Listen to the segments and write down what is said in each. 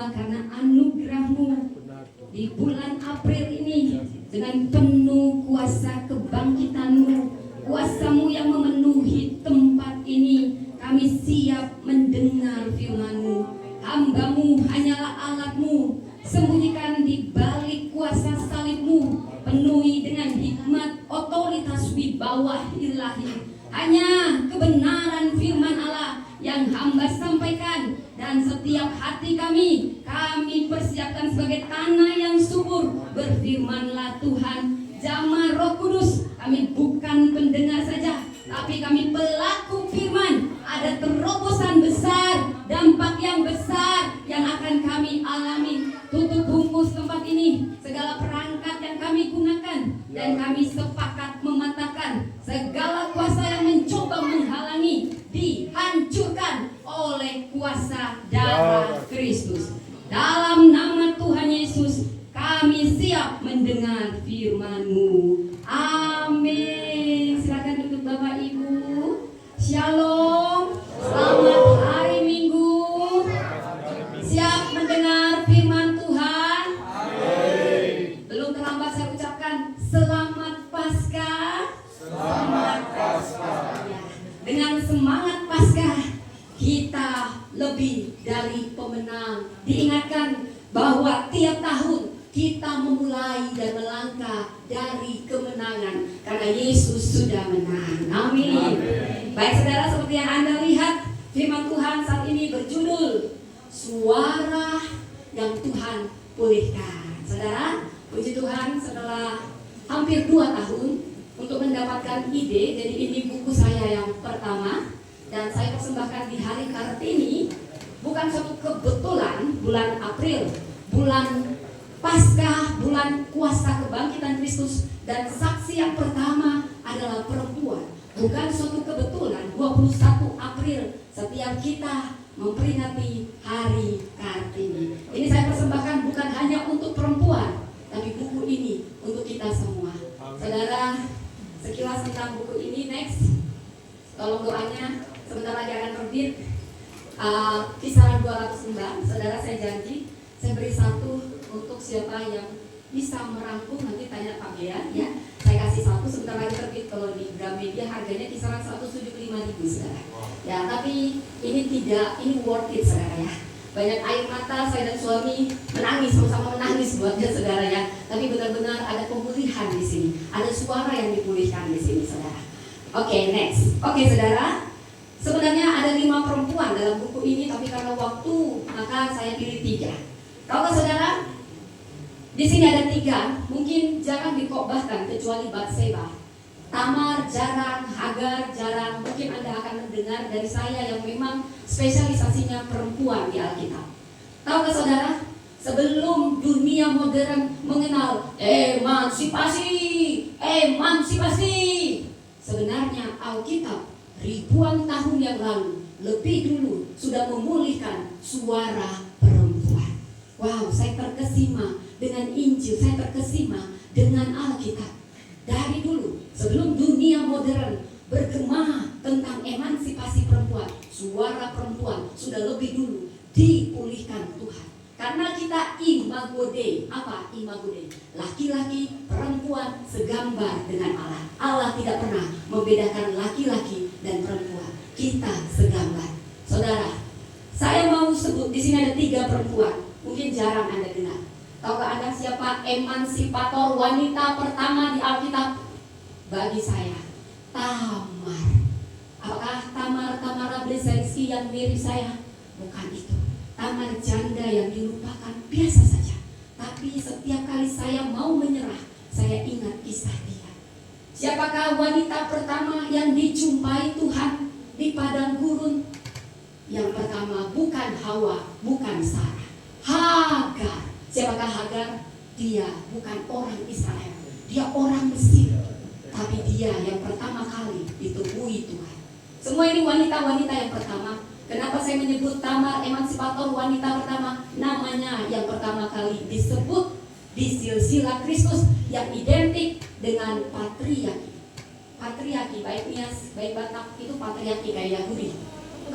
Allah karena anugerah-Mu di bulan April ini dengan penuh kuasa kebangkitan-Mu, kuasa-Mu yang memenuhi tempat ini. Kami siap mendengar firman-Mu. Hamba-Mu hanyalah alat-Mu, sembunyikan di balik kuasa salib-Mu, penuhi dengan hikmat, otoritas, wibawa ilahi. Hanya kebenaran firman Allah yang hamba sampaikan, dan setiap hati kami persiapkan sebagai tanah yang subur. Berfirmanlah Tuhan, jamah Roh Kudus. Kami bukan pendengar saja, tapi kami pelaku firman. Ada terobosan besar, dampak yang besar yang akan kami alami. Tutup bungkus tempat ini, segala perangkat yang kami gunakan, dan kami sepakat mematahkan segala kuasa yang mencoba menghalangi, dihancurkan oleh kuasa darah Kristus. Dalam nama Tuhan Yesus, kami siap mendengar firman-Mu. Amin. Silakan duduk Bapak Ibu. Shalom. Selamat hari Minggu. Siap mendengar firman Tuhan? Amin. Belum terlambat saya ucapkan selamat Paskah. Selamat Paskah. Ya. Dengan semangat Paskah, kita lebih dari pemenang. Diingatkan bahwa tiap tahun kita memulai dan melangkah dari kemenangan karena Yesus sudah menang. Amin. Baik saudara, seperti yang Anda lihat, firman Tuhan saat ini berjudul Suara yang Tuhan Pulihkan. Saudara, puji Tuhan, setelah hampir 2 tahun untuk mendapatkan ide, jadi ini buku saya yang pertama, dan saya persembahkan di hari Kartini. Bukan suatu kebetulan bulan April, bulan Paskah, bulan kuasa kebangkitan Kristus, dan saksi yang pertama adalah perempuan. Bukan suatu kebetulan 21 April setiap kita memperingati hari Kartini. Ini saya persembahkan bukan hanya untuk perempuan, tapi buku ini untuk kita semua. Saudara, sekilas tentang buku ini. Next, tolong doanya, sebentar lagi akan terbit. Kisaran 200 lembar. Saudara, saya janji saya beri 1 untuk siapa yang bisa merangkum. Nanti tanya Pak Bea, ya. Saya kasih 1, sebentar lagi terbit. Kalau di Gramedia harganya kisaran 175.000, saudara. Ya, tapi ini worth it, saudara, ya. Banyak air mata saya dan suami menangis, sama-sama menangis buatnya, saudara, ya. Tapi benar-benar ada pemulihan di sini. Ada suara yang dipulihkan di sini, saudara. Oke, next. Oke, saudara. Sebenarnya ada 5 perempuan dalam buku ini, tapi karena waktu maka saya pilih 3. Kalau saudara, di sini ada 3, mungkin jarang dikotbahkan kecuali Batseba. Tamar jarang, Hagar jarang. Mungkin Anda akan mendengar dari saya yang memang spesialisasinya perempuan di Alkitab. Tahukah saudara, sebelum dunia modern mengenal emansipasi, sebenarnya Alkitab ribuan tahun yang lalu, lebih dulu sudah memulihkan suara perempuan. Wow, saya terkesima dengan Injil, saya terkesima dengan Alkitab. Dari dulu, sebelum dunia modern bergema tentang emansipasi perempuan, suara perempuan sudah lebih dulu dipulihkan Tuhan. Karena kita imago Dei. Apa imago Dei? Laki-laki, perempuan segambar dengan Allah. Allah tidak pernah membedakan laki-laki dan perempuan. Kita segambar. Saudara, saya mau sebut di sini ada 3 perempuan. Mungkin jarang Anda dengar. Tahukah Anda siapa emansipator wanita pertama di Alkitab? Bagi saya, Tamar. Apakah Tamara Blesensky yang mirip saya? Bukan itu. Tamar janda yang dilupakan, biasa saja. Tapi setiap kali saya mau menyerah, saya ingat kisah dia. Siapakah wanita pertama yang dijumpai Tuhan di padang gurun? Yang pertama bukan Hawa, bukan Sarah. Hagar. Siapakah Hagar? Dia bukan orang Israel, dia orang Mesir. Tapi dia yang pertama kali ditemui Tuhan. Semua ini wanita-wanita yang pertama. Kenapa saya menyebut Tamar emansipator wanita pertama? Namanya yang pertama kali disebut di silsilah Kristus yang identik dengan patriarki. Patriarki, baik Nias, baik Batak, itu patriarki kayak Yahudi.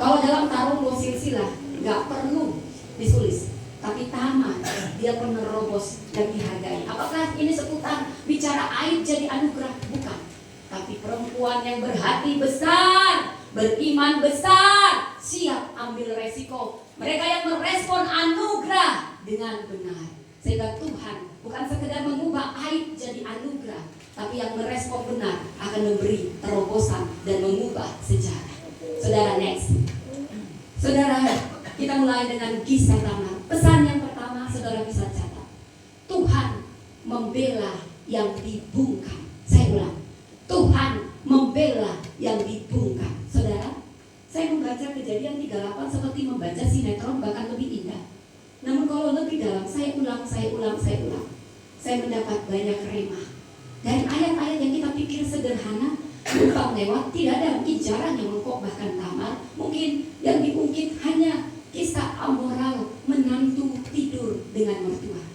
Kalau dalam tarung silsilah, nggak perlu ditulis. Tapi Tamar, dia penerobos dan dihargai. Apakah ini seputar bicara aib jadi anugerah? Bukan. Tapi perempuan yang berhati besar, beriman besar, siap ambil resiko. Mereka yang merespon anugerah dengan benar. Sehingga Tuhan bukan sekedar mengubah aib jadi anugerah, tapi yang merespon benar akan memberi terobosan dan mengubah sejarah. Saudara, next. Saudara, kita mulai dengan kisah Tamar. Pesan yang pertama, saudara bisa catat. Tuhan membela yang dibungkam. Saya ulang. Tuhan membela yang dibungkam. Saudara, saya membaca Kejadian 38 seperti membaca sinetron, bahkan lebih indah. Namun kalau lebih dalam, saya ulang. Saya mendapat banyak remah. Dan ayat-ayat yang kita pikir sederhana, numpang lewat, tidak ada mungkin jarang yang mengkhotbahkan Tamar. Mungkin yang diungkit hanya kisah amoral menantu tidur dengan mertua.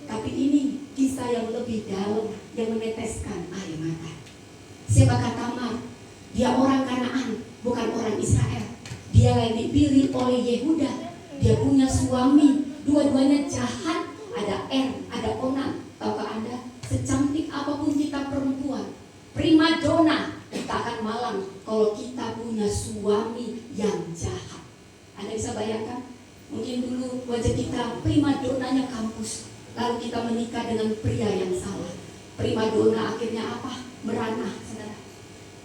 Tapi ini kisah yang lebih dalam, yang meneteskan air mata. Siapakah Tamar? Dia orang Kanaan, bukan orang Israel. Dia yang dipilih oleh Yehuda. Dia punya suami, dua-duanya jahat. Ada ada Onan. Tahukah Anda? Secantik apapun kita perempuan, prima donna, kita akan malang kalau kita punya suami yang jahat. Anda bisa bayangkan? Mungkin dulu wajah kita prima donnanya kampus, lalu kita menikah dengan pria yang salah. Prima donna akhirnya apa? Merana, saudara.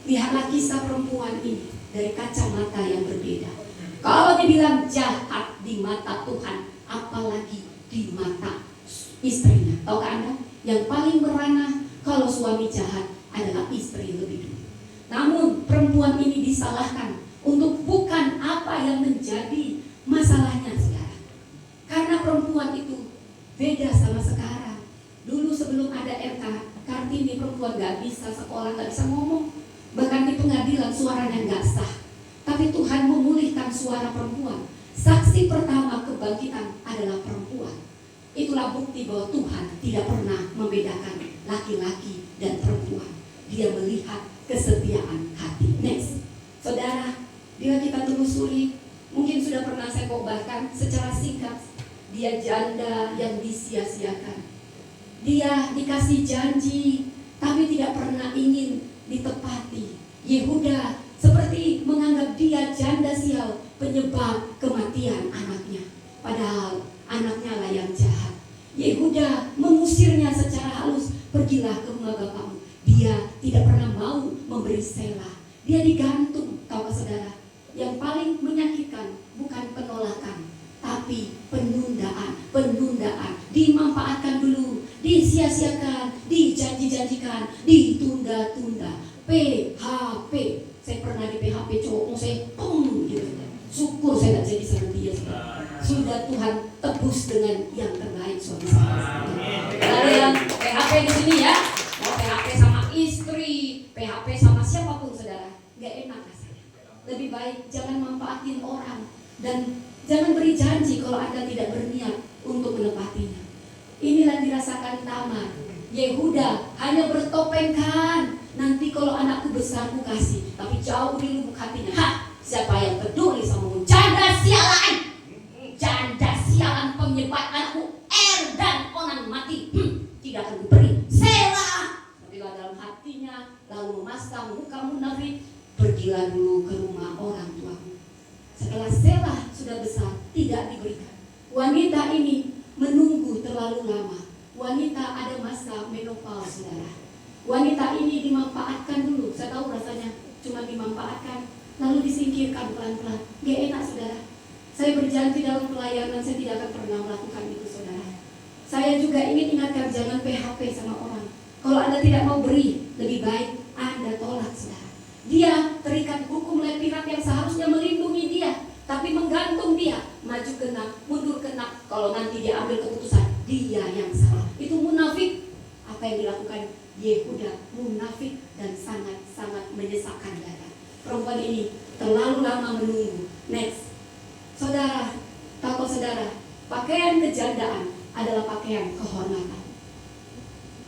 Lihatlah kisah perempuan ini dari kacamata yang berbeda. Kalau dibilang jahat di mata Tuhan, apalagi di mata istrinya. Tahukah Anda? Yang paling merana kalau suami jahat adalah istri lebih dulu. Namun perempuan ini disalahkan untuk bukan apa yang menjadi masalahnya, saudara. Karena perempuan itu beda sama sekarang. Dulu sebelum ada RK Kartini, perempuan gak bisa sekolah, gak bisa ngomong. Bahkan di pengadilan suaranya gak sah. Tapi Tuhan memulihkan suara perempuan. Saksi pertama kebangkitan adalah perempuan. Itulah bukti bahwa Tuhan tidak pernah membedakan laki-laki dan perempuan. Dia melihat kesetiaan hati. Next. Saudara, bila kita telusuri, mungkin sudah pernah saya khotbahkan secara singkat. Dia janda yang disia-siakan. Dia dikasih janji, tapi tidak pernah ingin ditepati. Yehuda seperti menganggap dia janda sial, penyebab kematian anaknya. Padahal anaknya lah yang jahat. Yehuda mengusirnya secara halus. Pergilah ke rumah bapakmu. Dia tidak pernah mau memberi selah. Dia digantung. Tahu saudara, yang paling menyakitkan bukan penolakan, tapi penundaan. Dimanfaatkan dulu, disia-siakan, dijanji-janjikan, ditunda-tunda. PHP. Saya pernah di PHP cowok saya gitu. Syukur saya tak jadi sama dia. Sudah Tuhan tebus dengan yang terbaik suami saya. Ada yang PHP di sini ya, mau PHP sama istri, PHP sama siapapun saudara, gak enak rasanya. Lebih baik jangan manfaatin orang dan jangan beri janji kalau Anda tidak berniat untuk menepatinya. Inilah dirasakan Tamar. Yehuda hanya bertopengkan, nanti kalau anakku besar ku kasih, tapi jauh di lubuk hatinya. Siapa yang peduli sama janda sialan? Janda sialan penyebab anakku dan Onan mati. Tidak akan diberi selah. Bila dalam hatinya lalu memasang muka munafik, pergilah dulu ke rumah orang tuamu. Setelah selah sudah besar, tidak diberikan. Wanita ini menunggu terlalu lama. Wanita ada masa menopause, saudara. Wanita ini dimanfaatkan dulu. Saya tahu rasanya cuma dimanfaatkan, lalu disingkirkan pelan-pelan. Gak enak, saudara. Saya berjanji dalam pelayanan saya tidak akan pernah melakukan itu, saudara. Saya juga ingin ingatkan jangan PHP sama orang. Kalau Anda tidak mau beri, lebih baik Anda tolak, saudara. Dia terikat hukum oleh pihak yang seharusnya melindungi dia, tapi menggantung dia, maju kena, mundur kena. Kalau nanti dia ambil keputusan, dia yang salah. Itu munafik. Apa yang dilakukan Yehuda munafik dan sangat-sangat menyesakkan dada. Perempuan ini terlalu lama menunggu. Next. Saudara, tahu saudara, pakaian kejandaan adalah pakaian kehormatan.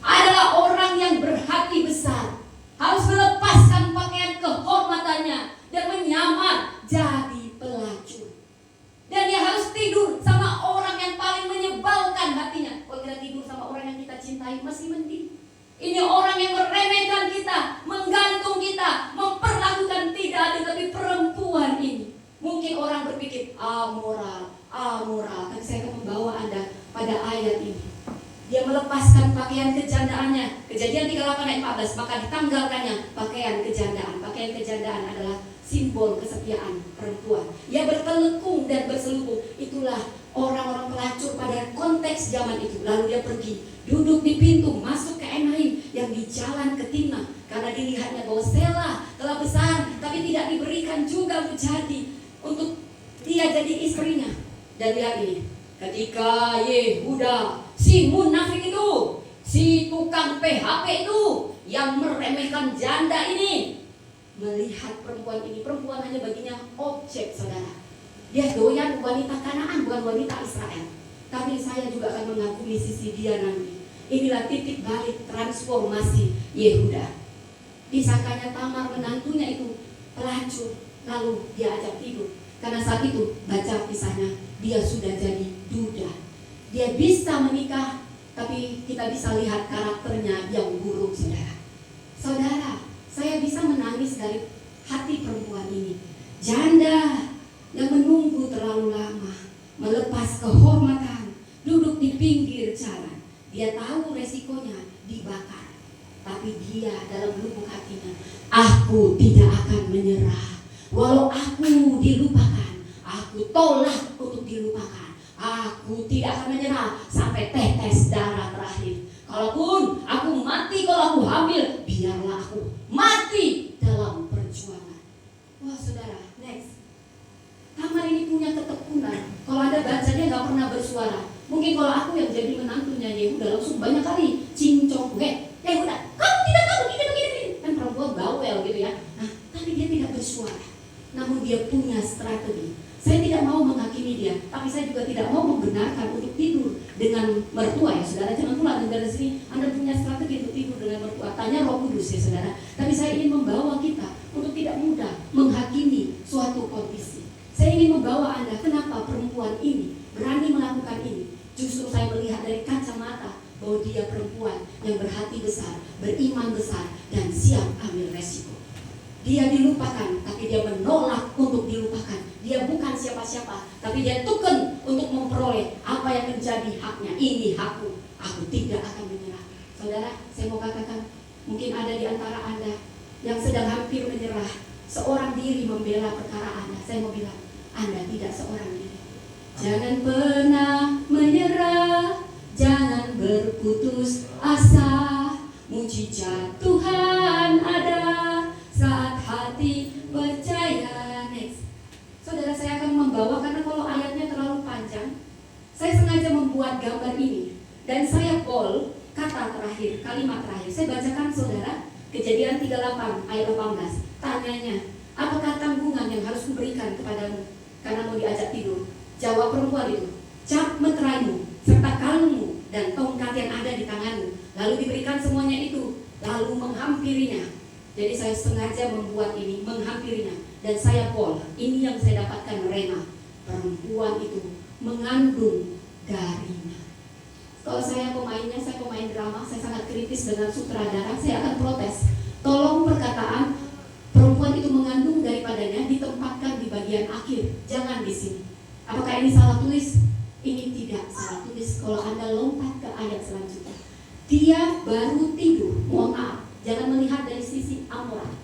Adalah orang yang berhati besar harus melepaskan pakaian kehormatannya dan menyamar jadi pelacur. Dan dia harus tidur sama orang yang paling Mungkin orang berpikir amoral, amoral. Tapi saya akan membawa Anda pada ayat ini. Dia melepaskan pakaian kejandaannya. Kejadian 38 ayat 14. Maka ditanggalkannya pakaian kejandaan. Pakaian kejandaan adalah simbol kesetiaan perempuan. Ia bertelekung dan berselubung. Itulah orang-orang pelacur pada konteks zaman itu. Lalu dia pergi, duduk di pintu, masuk ke Enaim yang di jalan ke Timnah. Karena dilihatnya bahwa Sela telah besar, tapi tidak diberikan juga untuk dia jadi istrinya. Dan lihat ini, ketika Yehuda, si munafik itu, si tukang PHP itu, yang meremehkan janda ini, melihat perempuan ini, perempuan hanya baginya objek, saudara. Dia doyan wanita Kanaan, bukan wanita Israel. Tapi saya juga akan mengakui sisi dia nanti. Inilah titik balik transformasi Yehuda. Disangkanya Tamar menantunya itu pelacur, lalu dia ajak tidur. Karena saat itu, baca kisahnya, dia sudah jadi duda. Dia bisa menikah, tapi kita bisa lihat karakternya yang buruk, saudara. Saudara, saya bisa menangis dari hati perempuan ini. Janda yang menunggu terlalu lama, melepas kehormatan, duduk di pinggir jalan. Dia tahu resikonya dibakar, tapi dia dalam lubuk hatinya, aku tidak akan menyerah. Walau aku dilupakan, aku tolak untuk dilupakan. Aku tidak akan menyerah sampai tetes darah terakhir. Kalaupun aku mati, kalau aku hamil, biarlah aku mati dalam perjuangan. Wah saudara, next. Tamar ini punya ketekunan. Kalau Anda baca, dia gak pernah bersuara. Mungkin kalau aku yang jadi menantunya Yehuda, langsung banyak kali cincong. Yehuda, kamu tidak tahu begini. Kan perempuan bawel gitu ya. Nah, tapi dia tidak bersuara. Namun dia punya strategi. Saya tidak mau menghakimi dia, tapi saya juga tidak mau membenarkan untuk tidur dengan mertua ya saudara. Jangan pula dari sini Anda punya strategi untuk tidur dengan mertua. Tanya Roh Kudus ya saudara. Tapi saya ingin membawa kita untuk tidak mudah menghakimi suatu kondisi. Saya ingin membawa Anda, kenapa perempuan ini berani melakukan ini. Justru saya melihat dari kacamata bahwa dia perempuan yang berhati besar, beriman besar, dan siap ambil resiko. Dia dilupakan, tapi dia menolak untuk dilupakan. Dia bukan siapa-siapa, tapi dia tuken untuk memperoleh apa yang menjadi haknya. Ini hakku, aku tidak akan menyerah. Saudara, saya mau katakan, mungkin ada di antara Anda yang sedang hampir menyerah. Seorang diri membela perkara Anda. Saya mau bilang, Anda tidak seorang diri. Jangan pernah menyerah, jangan berputus asa. Mujizat Tuhan ada saat hati percaya. Next. Saudara, saya akan membawa, karena kalau ayatnya terlalu panjang, saya sengaja membuat gambar ini. Dan saya bold kata terakhir, kalimat terakhir. Saya bacakan saudara, Kejadian 38 ayat 18. Tanyanya, apakah tanggungan yang harus kuberikan kepadamu karena mau diajak tidur? Jawab perempuan itu, cap meteraimu serta kalungmu dan tongkat yang ada di tanganmu. Lalu diberikan semuanya itu, lalu menghampirinya. Jadi saya sengaja membuat ini, menghampirinya. Dan saya Paul, ini yang saya dapatkan rema. Perempuan itu mengandung darinya. Kalau saya pemainnya, saya pemain drama, saya sangat kritis dengan sutradara, saya akan protes. Tolong perkataan perempuan itu mengandung daripadanya ditempatkan di bagian akhir, jangan di sini. Apakah ini salah tulis? Ini tidak salah tulis. Kalau Anda lompat ke ayat selanjutnya, dia baru tidur, mohon maaf, jangan melihat dari sisi amoral,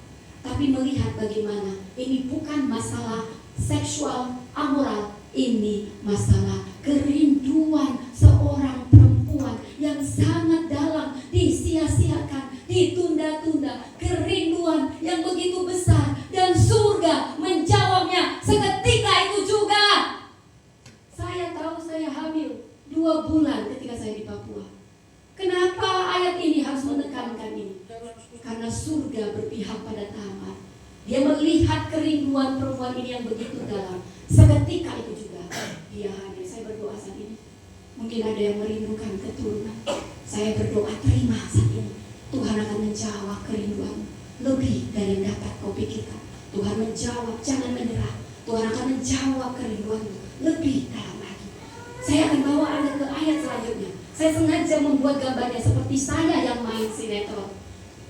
tapi melihat bagaimana ini bukan masalah seksual amoral, ini masalah kerinduan seorang perempuan yang sangat dalam, disia-siakan, ditunda-tunda, kerinduan yang begitu besar, dan surga menjawabnya seketika itu juga. Saya tahu saya hamil 2 bulan ketika saya di Papua. Kenapa ayat ini harus menekankan ini? Karena surga berpihak pada Tamar. Dia melihat kerinduan perempuan ini yang begitu dalam. Seketika itu juga dia hamil. Saya berdoa saat ini. Mungkin ada yang merindukan keturunan. Saya berdoa, terima saat ini. Tuhan akan menjawab kerinduan lebih dari yang dapat kau pikirkan. Tuhan menjawab, jangan menyerah. Tuhan akan menjawab kerinduanmu lebih dalam lagi. Saya akan bawa Anda ke ayat selanjutnya. Saya sengaja membuat gambarnya seperti saya yang main sinetron.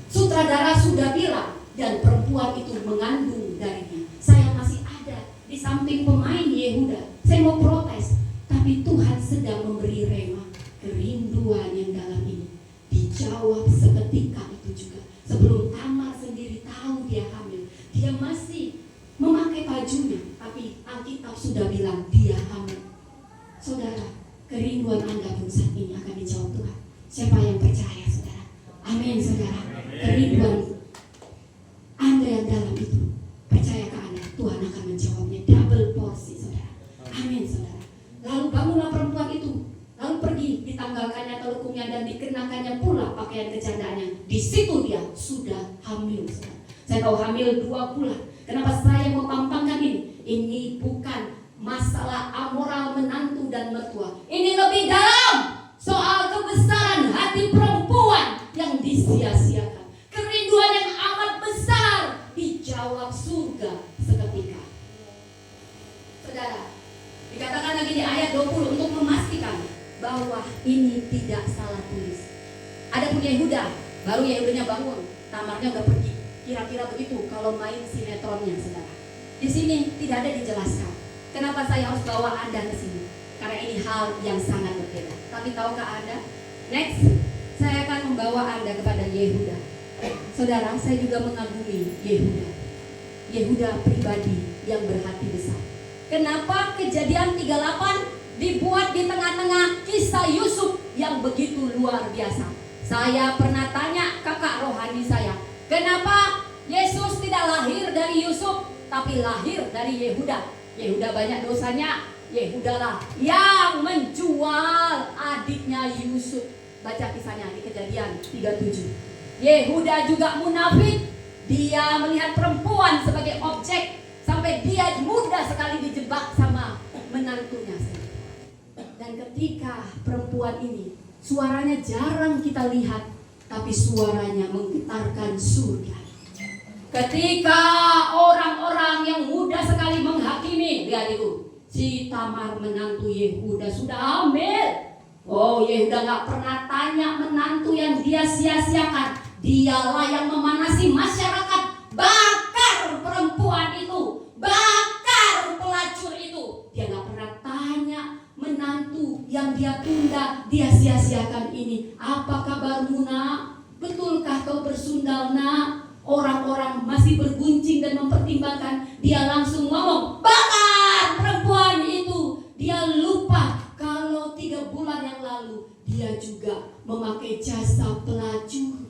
Sutradara sudah bilang, dan perempuan itu mengandung darinya. Saya masih ada di samping pemain Yehuda. Saya mau protes, tapi Tuhan sedang memberi rema. Kerinduan yang dalam ini dijawab seketika itu juga. Sebelum Tamar sendiri tahu dia hamil, dia masih memakai bajunya, tapi Alkitab sudah bilang dia hamil. Saudara, kerinduan Anda pun saat ini akan dijawab Tuhan. Siapa yang percaya, saudara? Amin, saudara. Kerinduan Anda yang dalam itu, percayakah Anda, Tuhan akan menjawabnya double porsi, saudara. Amin, saudara. Lalu bangunlah perempuan itu, lalu pergi, ditanggalkannya telukungnya dan dikenakannya pula pakaian kejandanya. Di situ dia sudah hamil, saudara. Saya tahu hamil 2 bulan. Kenapa saya mau pampangkan ini? Ini bukan masalah amoral menantu dan mertua. Ini lebih dalam soal kebesaran hati perempuan yang disia-siakan. Kerinduan yang amat besar dijawab surga seketika. Saudara, dikatakan lagi di ayat 20 untuk memastikan bahwa ini tidak salah tulis. Adapun Yehuda, baru Yehudanya bangun, Tamarnya udah pergi. Kira-kira begitu kalau main sinetronnya, saudara. Di sini tidak ada dijelaskan. Kenapa saya harus bawa Anda ke sini? Karena ini hal yang sangat berbeda. Tapi tahukah Anda? Next, saya akan membawa Anda kepada Yehuda. Saudara, saya juga mengagumi Yehuda. Yehuda pribadi yang berhati besar. Kenapa Kejadian 38 dibuat di tengah-tengah kisah Yusuf yang begitu luar biasa? Saya pernah tanya kakak rohani saya, kenapa Yesus tidak lahir dari Yusuf, tapi lahir dari Yehuda? Yehuda banyak dosanya, Yehudalah yang menjual adiknya Yusuf. Baca kisahnya di Kejadian 37. Yehuda juga munafik. Dia melihat perempuan sebagai objek, sampai dia mudah sekali dijebak sama menantunya. Dan ketika perempuan ini, suaranya jarang kita lihat, tapi suaranya menggetarkan surga. Ketika orang-orang yang mudah sekali menghakimi, lihat itu, si Tamar menantu Yehuda sudah hamil. Oh, Yehuda gak pernah tanya menantu yang dia sia-siakan. Dialah yang memanasi masyarakat. Bakar perempuan itu, bakar pelacur itu. Dia gak pernah tanya menantu yang dia tunda, dia sia-siakan ini. Apa kabarmu, nak? Betulkah kau bersundal, nak? Orang-orang masih berguncing dan mempertimbangkan. Dia langsung ngomong, bakar perempuan itu. Dia lupa kalau 3 bulan yang lalu dia juga memakai jasa pelacur.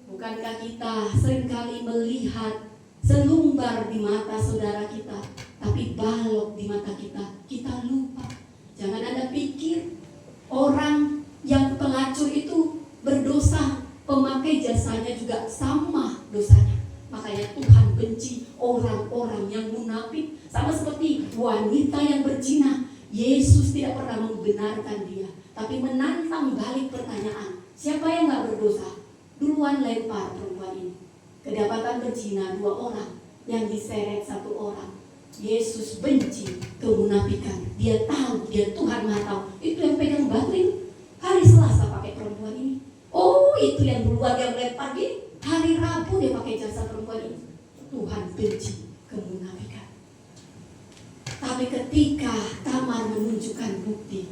Bukankah kita seringkali melihat selumbar di mata saudara kita, tapi balok di mata kita, kita lupa. Jangan Anda pikir orang yang pelacur itu berdosa, pemakai jasanya juga sama dosanya. Makanya Tuhan benci orang-orang yang munafik. Sama seperti wanita yang berzina, Yesus tidak pernah membenarkan dia, tapi menantang balik pertanyaan, siapa yang gak berdosa? Duluan lempar perempuan ini. Kedapatan berzina 2 orang, yang diseret 1 orang. Yesus benci kemunafikan. Dia tahu, dia Tuhan Maha tahu. Itu yang pegang batu ini hari Selasa pakai perempuan ini. Oh, itu yang duluan yang lempar gini. Hari Rabu dia pakai jasa perempuan ini. Tuhan benci kemunafikan. Tapi ketika Tamar menunjukkan bukti,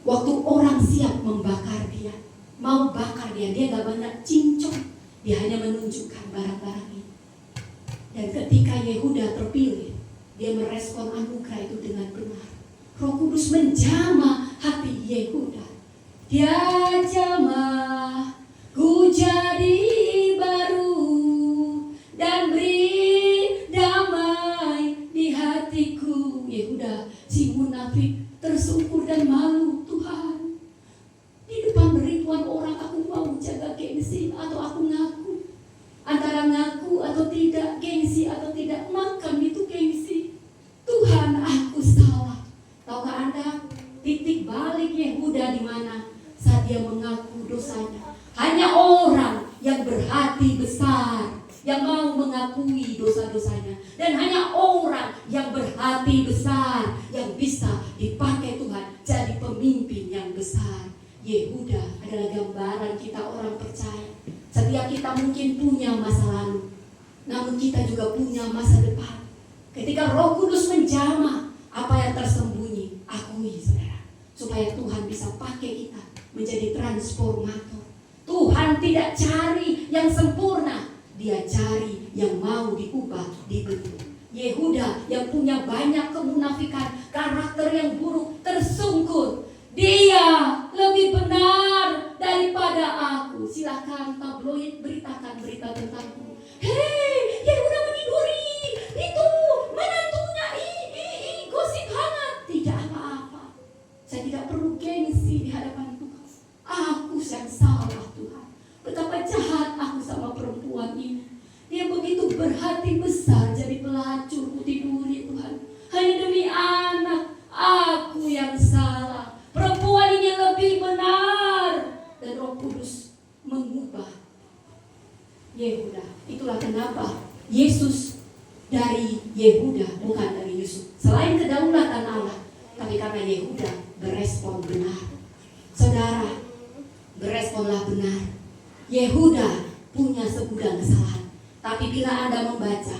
waktu orang siap membakar dia, mau bakar dia gak banyak cincong. Dia hanya menunjukkan barang-barang ini. Dan ketika Yehuda terpilih, dia merespon anugerah itu dengan benar. Roh Kudus menjamah hati Yehuda. Dia jamah, ku jadi baru, dan beri damai di hatiku. Yehuda, si munafik, tersungkur dan malu. Tuhan, di depan beribuan orang aku mau jaga gengsi atau aku ngaku, antara ngaku atau tidak, gengsi atau tidak, makan itu gengsi. Tuhan, aku salah. Tahukah Anda titik balik Yehuda di mana? Saat dia mengaku dosanya. Hanya orang yang berhati besar yang mau mengakui dosa-dosanya, dan hanya orang yang berhati besar yang bisa dipakai Tuhan jadi pemimpin yang besar. Yehuda adalah gambaran kita orang percaya. Setiap kita mungkin punya masa lalu, namun kita juga punya masa depan. Ketika Ketika Roh Kudus menjamah apa yang tersembunyi, akui saudara, supaya Tuhan bisa pakai kita menjadi transformator. Tuhan tidak cari yang sempurna, Dia cari yang mau diubah, dibentuk. Yehuda yang punya banyak kemunafikan, karakter yang buruk, tersungkur. Dia lebih benar daripada aku. Silakan tabloid beritakan berita tentangku. Hei, Yehuda meniduri itu menantunya, gosip hangat. Tidak apa-apa. Saya tidak perlu gengsi di hadapan Tuhan. Aku yang salah Tuhan. Betapa jahat aku sama perempuan ini. Dia begitu berhati besar jadi pelacur, ku tiduri Tuhan. Hanya demi anak, aku yang salah. Perempuan ini lebih benar. Dan Roh Kudus mengubah Yehuda. Itulah kenapa Yesus dari Yehuda, bukan dari Yusuf. Selain kedaulatan Allah, tapi karena Yehuda berespon benar. Saudara, beresponlah benar. Yehuda punya segudang kesalahan. Tapi bila Anda membaca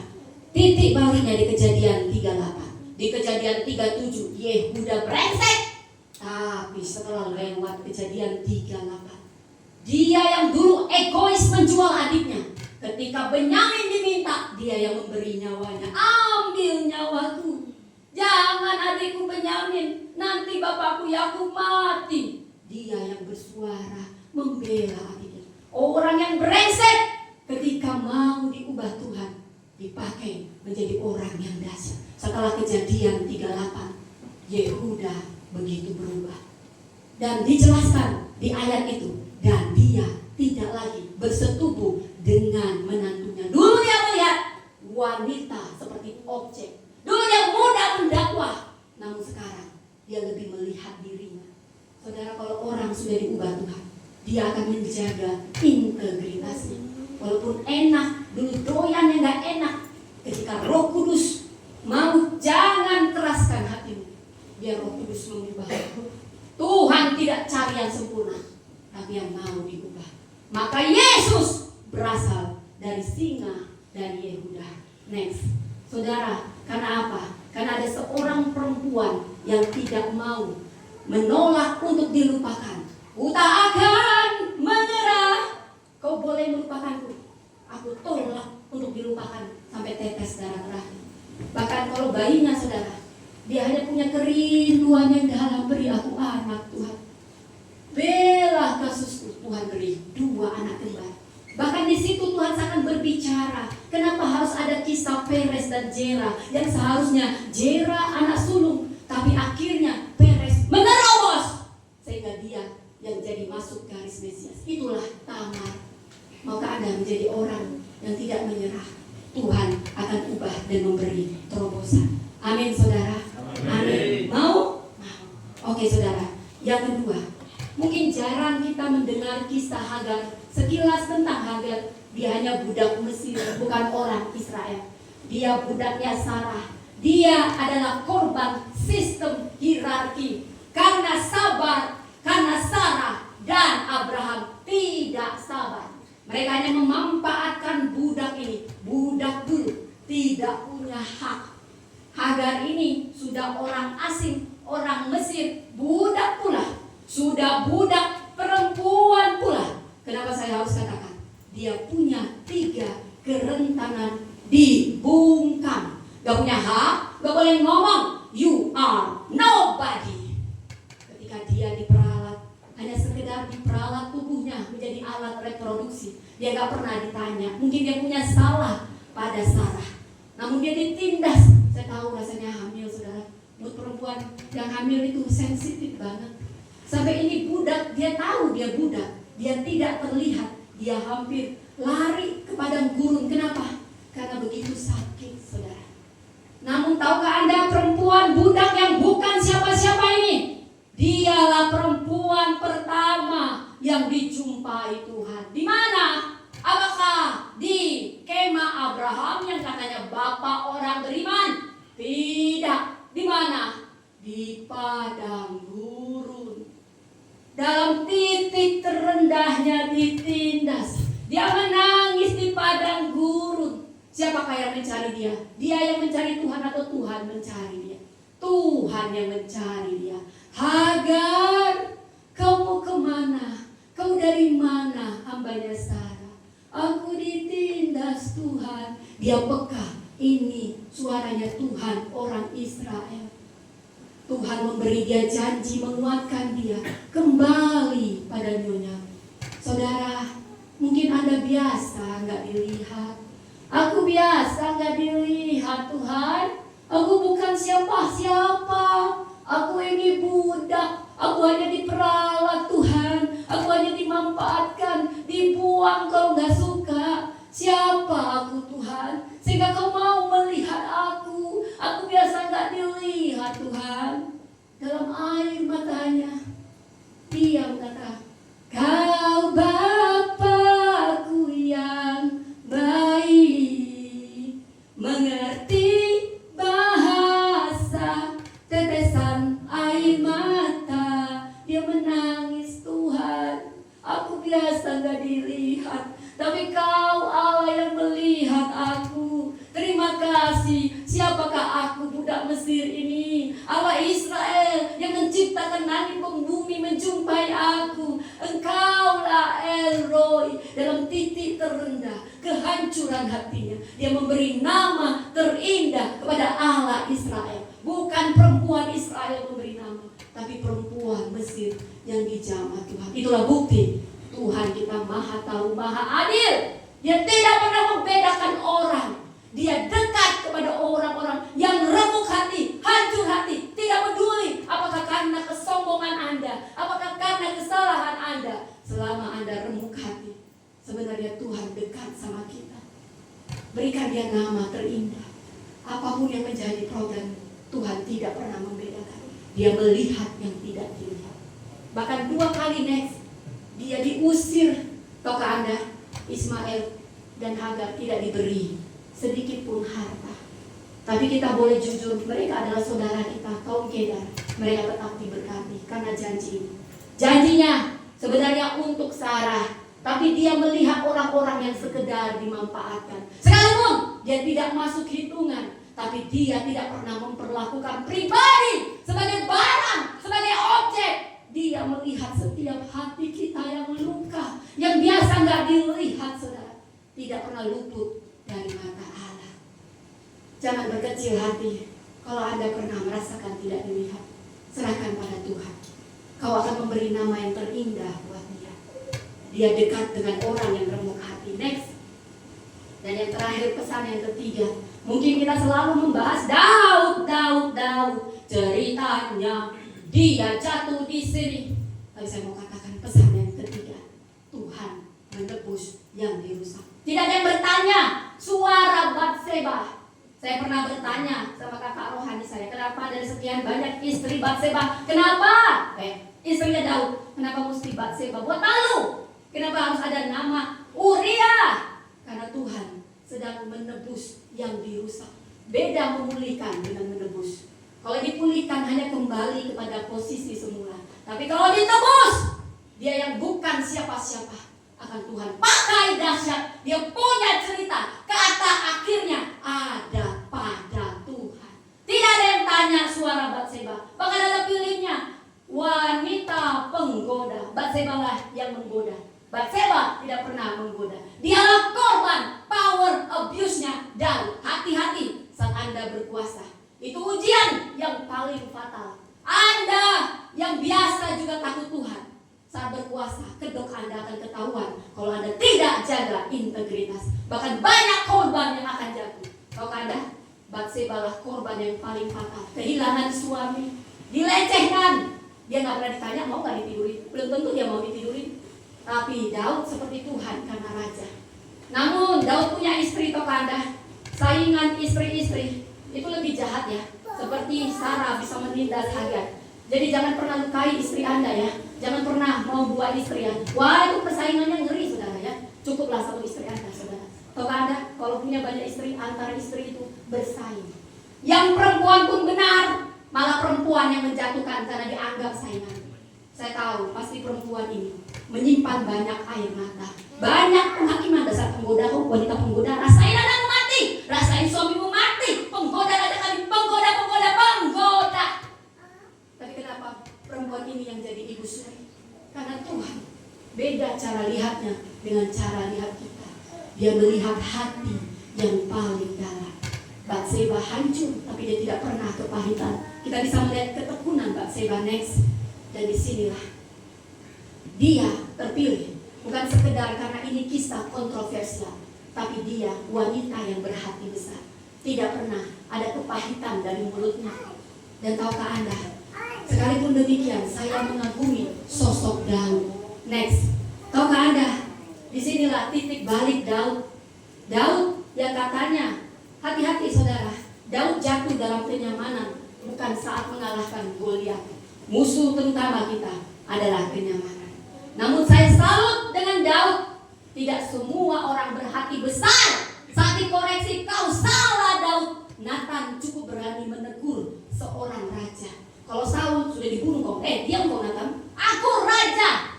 titik baliknya di Kejadian 38, di Kejadian 37, Yehuda brengsek. Tapi setelah lewat Kejadian 38, dia yang dulu egois menjual adiknya, ketika Benyamin diminta, dia yang memberi nyawanya. Ambil nyawaku, jangan adikku Benyamin, nanti bapakku Yakub mati. Dia yang bersuara membela adiknya. Orang yang brengsek ketika mau diubah Tuhan, dipakai menjadi orang yang dahsyat. Setelah Kejadian 38, Yehuda begitu berubah. Dan dijelaskan di ayat itu, dan dia tidak lagi bersetubuh dengan menantunya. Dulu dia melihat wanita seperti objek. Dulu dia mudah mendakwah, namun sekarang dia lebih melihat dirinya. Saudara, kalau orang sudah diubah Tuhan, dia akan menjaga integritasnya. Walaupun enak, dulu doyan yang gak enak, ketika Roh Kudus mau, jangan keraskan hatimu, biar Roh Kudus mengubah. Tuhan tidak cari yang sempurna, tapi yang mau diubah. Maka Yesus berasal dari singa dari Yehuda. Next, saudara, karena apa? Karena ada seorang perempuan yang tidak mau menolak untuk dilupakan. Ku tak akan menyerah. Kau boleh melupakanku, aku tolak untuk dilupakan sampai tetes darah terakhir. Bahkan kalau bayinya saudara, dia hanya punya kerinduan yang dalam, beri aku anak Tuhan. Bela kasusku, Tuhan beri 2 anak kembar. Bahkan di situ Tuhan akan berbicara, kenapa harus ada kisah Peres dan Zera, yang seharusnya Zera anak sulung, tapi akhirnya Peres menerobos sehingga dia yang jadi masuk garis Mesias. Itulah Tamar. Maukah Anda menjadi orang yang tidak menyerah? Tuhan akan ubah dan memberi terobosan. Amin saudara. Amin. Mau? Mau. Oke saudara. Yang kedua, mungkin jarang kita mendengar kisah Hagar. Sekilas tentang Hagar, dia hanya budak Mesir, bukan orang Israel. Dia budaknya Sarah. Dia adalah korban sistem hierarki. Karena sabar, karena Sarah dan Abraham tidak sabar. Mereka hanya memanfaatkan budak ini. Budak dulu tidak punya hak. Hagar ini sudah orang asing, orang Mesir, budak pula. Sudah budak perempuan pula. Kenapa saya harus katakan? Dia punya 3 kerentanan dibungkam. Gak punya hak, gak boleh ngomong. You are nobody. Ketika dia diperalat, hanya sekedar diperalat tubuhnya menjadi alat reproduksi. Dia gak pernah ditanya. Mungkin dia punya salah pada Sarah, namun dia ditindas. Saya tahu rasanya hamil saudara. Buat perempuan yang hamil itu sensitif banget. Sampai ini budak, dia tahu dia budak, dia tidak terlihat, dia hampir lari ke padang gurun. Kenapa? Karena begitu sakit saudara. Namun tahukah Anda, perempuan budak yang bukan siapa-siapa ini, dialah perempuan pertama yang dijumpai Tuhan. Di mana? Apakah di kemah Abraham yang katanya bapak orang beriman? Tidak. Di mana? Di padang gurun. Dalam titik terendahnya ditindas. Dia menangis di padang gurun. Siapakah yang mencari dia? Dia yang mencari Tuhan atau Tuhan mencari dia? Tuhan yang mencari dia. Hagar, kau mau kemana? Kau dari mana? Hambanya Sarah. Aku ditindas Tuhan. Dia peka. Ini suaranya Tuhan, orang Israel. Tuhan memberi dia janji, menguatkan dia kembali pada nyonya. Saudara, mungkin Anda biasa nggak dilihat. Aku biasa nggak dilihat Tuhan. Aku bukan siapa-siapa. Aku ini budak. Aku hanya diperalat Tuhan. Aku hanya dimanfaatkan, dibuang kalau nggak suka. Siapa aku Tuhan? Sehingga kau mau melihat aku. Aku biasa nggak dilihat Tuhan. Dalam air matanya dia berkata, kau Bapakku yang baik, mengerti bahasa tetesan air mata. Dia menangis Tuhan. Aku biasa nggak dilihat, tapi kau Allah yang melihat aku. Terima kasih. Siapakah aku budak Mesir ini? Allah Israel yang menciptakan langit dan bumi menjumpai aku. Engkaulah El Roi. Dalam titik terendah kehancuran hatinya, dia memberi nama terindah kepada Allah Israel. Bukan perempuan Israel memberi nama, tapi perempuan Mesir yang dijamah Tuhan. Itulah bukti Tuhan kita maha tahu, maha adil. Dia tidak pernah membedakan orang. Dia dekat kepada orang-orang yang remuk hati, hancur hati. Tidak peduli apakah karena kesombongan Anda, apakah karena kesalahan Anda. Selama Anda remuk hati, sebenarnya Tuhan dekat sama kita. Berikan dia nama terindah. Apapun yang menjadi problem, Tuhan tidak pernah membedakan. Dia melihat yang tidak dilihat. Bahkan 2 kali next, dia diusir. Tahukah Anda, Ismail dan Hagar tidak diberi sedikit pun harta. Tapi kita boleh jujur, mereka adalah saudara kita, kaum Kedar. Mereka tetap diberkati karena janji ini. Janjinya sebenarnya untuk Sarah, tapi dia melihat orang-orang yang sekedar dimanfaatkan. Sekalipun dia tidak masuk hitungan, tapi dia tidak pernah memperlakukan pribadi sebagai barang, sebagai objek. Dia melihat setiap hati kita yang luka, yang biasa nggak dilihat, saudara, tidak pernah luput dari mata Allah. Jangan berkecil hati. Kalau Anda pernah merasakan tidak dilihat, serahkan pada Tuhan. Kau akan memberi nama yang terindah buat dia. Dia dekat dengan orang yang remuk hati. Next. Dan yang terakhir, pesan yang ketiga. Mungkin kita selalu membahas Daud. Ceritanya dia jatuh di sini. Tapi saya mau katakan pesan yang ketiga. Tuhan menebus yang dirusak. Tidak ada yang bertanya suara Batseba. Saya pernah bertanya sama kakak rohani saya, kenapa dari sekian banyak istri Batseba? Kenapa? Istrinya Daud, kenapa mesti Batseba? Buat malu. Kenapa harus ada nama Uriah? Karena Tuhan sedang menebus yang dirusak. Beda memulihkan dengan menebus. Kalau dipulihkan hanya kembali kepada posisi semula. Tapi kalau ditebus, dia yang bukan siapa-siapa akan Tuhan pakai dahsyat. Dia punya cerita. Kata akhirnya ada pada Tuhan. Tidak ada yang tanya suara Batseba. Bahkan ada pilihnya wanita penggoda. Batseba lah yang menggoda. Batseba tidak pernah menggoda. Dialah korban power abuse-nya Daud. Hati-hati saat Anda berkuasa. Itu ujian yang paling fatal. Anda yang biasa juga takut Tuhan, saat berkuasa, kedok Anda akan ketahuan kalau Anda tidak jaga integritas. Bahkan banyak korban yang akan jatuh. Tahu Anda, Batseba lah korban yang paling fatal. Kehilangan suami, dilecehkan. Dia nggak pernah ditanya mau nggak ditidurin. Belum tentu dia mau ditidurin. Tapi Daud seperti Tuhan karena raja. Namun Daud punya istri, tahu Anda, saingan istri-istri itu lebih jahat ya. Seperti Sarah bisa menindas Hagar. Jadi jangan pernah lukai istri Anda ya. Jangan pernah mau buat istri ya. Wah, itu persaingannya ngeri, saudara ya. Cukuplah satu istri Anda, saudara. Tahu Anda, kalau punya banyak istri, antara istri itu bersaing. Yang perempuan pun benar, malah perempuan yang menjatuhkan karena dianggap saingan. Saya tahu pasti perempuan ini menyimpan banyak air mata, banyak penghakiman dasar penggoda, wanita penggoda, rasain Anda mati. Rasain suamimu mati, penggoda raja kami, penggoda. Tapi kenapa perempuan ini yang jadi ibu suri? Karena Tuhan beda cara lihatnya dengan cara lihat kita. Dia melihat hati yang paling dalam. Batseba hancur, tapi dia tidak pernah kepahitan. Kita bisa melihat ketekunan Batseba next. Dan disinilah dia terpilih. Bukan sekedar karena ini kisah kontroversial, tapi dia wanita yang berhati besar. Tidak pernah ada kepahitan dari mulutnya. Dan tahukah Anda, sekalipun demikian saya mengagumi sosok Daud. Next, tahukah Anda, disinilah titik balik Daud. Daud yang katanya, hati-hati saudara, Daud jatuh dalam kenyamanan bukan saat mengalahkan Goliat. Musuh terutama kita adalah kenyamanan. Namun saya salut dengan Daud. Tidak semua orang berhati besar saat dikoreksi, kau salah Daud. Nathan cukup berani menegur seorang raja. Kalau Saul sudah dibunuh kau, diam kau Nathan, aku raja.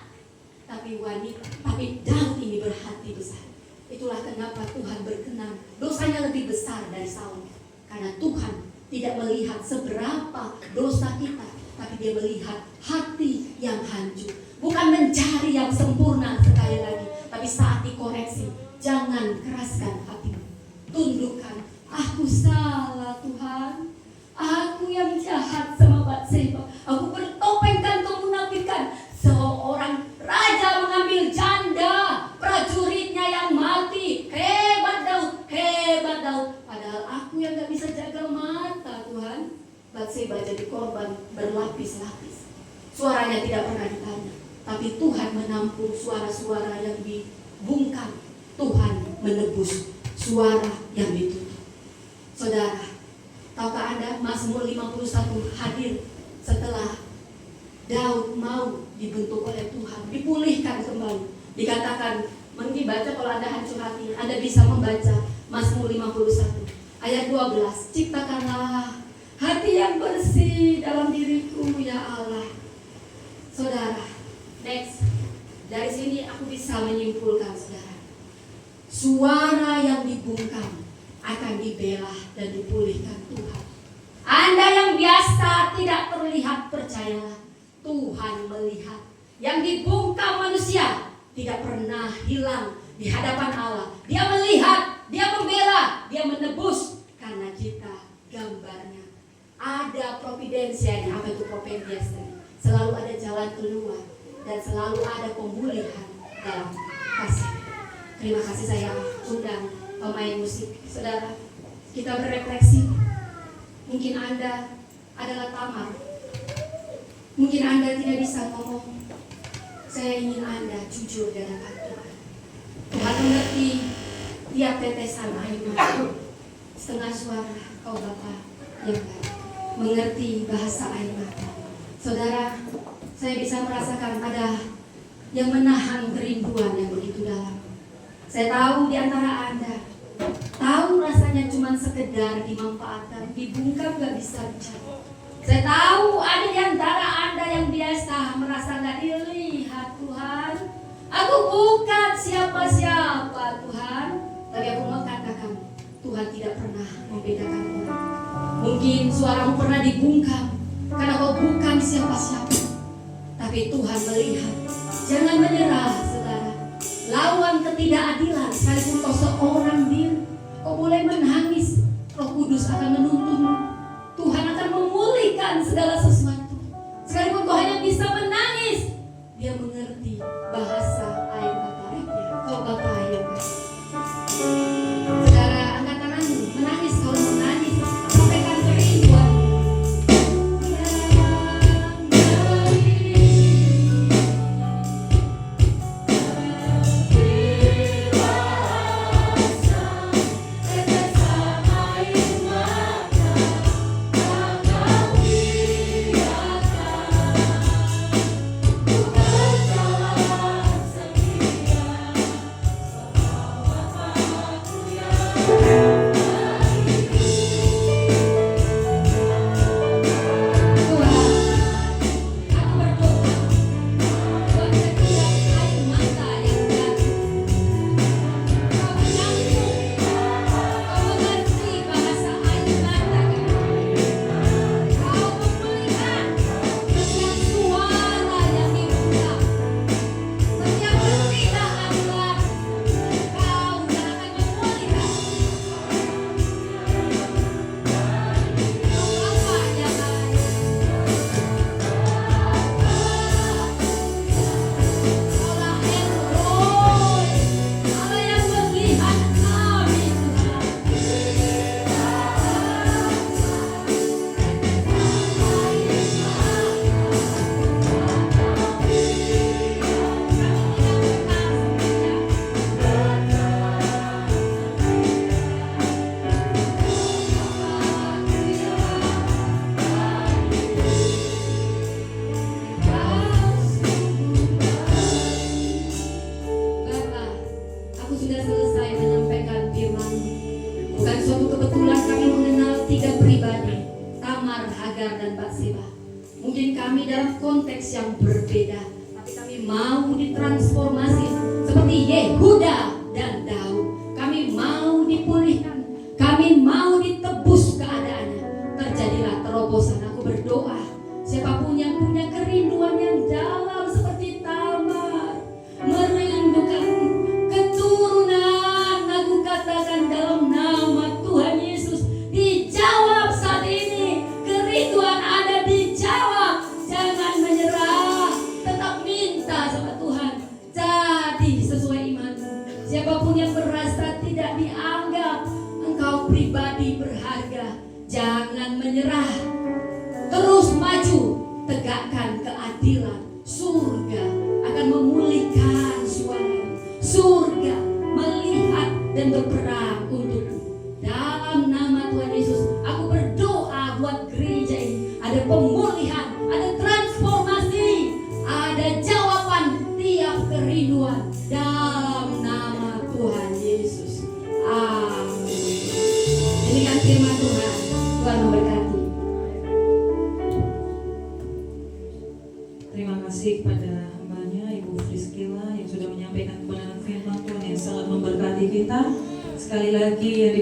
Tapi Daud ini berhati besar. Itulah kenapa Tuhan berkenan. Dosanya lebih besar dari Saul. Karena Tuhan tidak melihat seberapa dosa kita, tapi dia melihat hati yang hancur. Bukan mencari yang sempurna sekali lagi, tapi saat dikoreksi, jangan keraskan hatimu. Tundukkan, aku salah Tuhan. Aku yang jahat sama Batseba. Aku bertopengkan kemunafikan. Seorang raja mengambil janda, prajuritnya yang mati. Hebat Daud. Padahal aku yang gak bisa jaga mata Tuhan. Batseba jadi korban berlapis-lapis. Suaranya tidak pernah ditanya, tapi Tuhan menampung suara-suara yang dibungkam. Tuhan menebus suara yang ditutup. Saudara, tahukah Anda Mazmur 51 hadir setelah Daud mau dibentuk oleh Tuhan, dipulihkan kembali. Dikatakan, mungkin baca kalau Anda hancur hati, Anda bisa membaca Mazmur 51 ayat 12. Ciptakanlah hati yang bersih dalam diriku ya Allah. Saudara, next. Dari sini aku bisa menyimpulkan saudara, suara yang dibungkam akan dibela dan dipulihkan Tuhan. Anda yang biasa tidak terlihat, percayalah, Tuhan melihat. Yang dibungkam manusia tidak pernah hilang di hadapan Allah. Dia melihat, dia membela, dia menebus. Karena kita gambarnya. Ada providensianya. Apa itu providensianya? Selalu ada jalan keluar dan selalu ada pemulihan dalam kasih. Terima kasih, saya undang pemain musik. Saudara, kita berefleksi. Mungkin Anda adalah Tamar. Mungkin Anda tidak bisa ngomong. Saya ingin Anda jujur di hadapan Tuhan. Tuhan mengerti tiap tetesan air mata. Setengah suara kau Bapa yang baik, mengerti bahasa air mata. Saudara, saya bisa merasakan ada yang menahan kerinduan yang begitu dalam. Saya tahu di antara Anda tahu rasanya cuma sekedar dimanfaatkan, dibungkam gak bisa bicara. Saya tahu ada di antara Anda yang biasa merasa gak dilihat Tuhan. Aku bukan siapa-siapa Tuhan, tapi aku mau katakan Tuhan tidak pernah membedakan orang. Mungkin suaramu pernah dibungkam karena kau bukan siapa-siapa, tapi Tuhan melihat. Jangan menyerah saudara. Lawan ketidakadilan, sekalipun kau seorang diri, kau boleh menangis, Roh Kudus akan menuntunmu. Tuhan akan memulihkan segala sesuatu. Sekalipun kau hanya bisa menangis, Dia mengerti bahasa air mata. Kau Bapa yang baik. Saudara, angkat tanganmu, menangis kalau menangis, sampaikan kerinduan. Hagar dan Batseba. Mungkin kami dalam konteks yang berbeda, tapi kami mau ditransformasi seperti Yehuda dan Daud. Kami mau dipulihkan, kami mau ditebus keadaannya. Terjadilah terobosan. Aku berdoa, siapapun yang punya kerinduan yang dalam seperti Tamar, merindukan keturunan, aku katakan dalam nama Tuhan Yesus, dijawab saat ini. Kerinduan ada, dijawab. Jangan menyerah, tetap minta sama Tuhan. Jadi sesuai imanmu. Siapapun yang merasa tidak dianggap, engkau pribadi berharga, jangan menyerah. Terus maju, tegakkan keadilan. Surga akan memulihkan suara. Surga melihat dan berperang untukmu. Dalam nama Tuhan Yesus, aku berdoa buat gereja ini. Ada pemulihan, ada transformasi, ada jawaban tiap kerinduan. Dalam nama Tuhan Yesus. Amin. Demikian firman Tuhan. Tuhan memberkati. Terima kasih kepada hambanya Ibu Friskila yang sudah menyampaikan kebenaran firman Tuhan yang sangat memberkati kita. Sekali lagi yang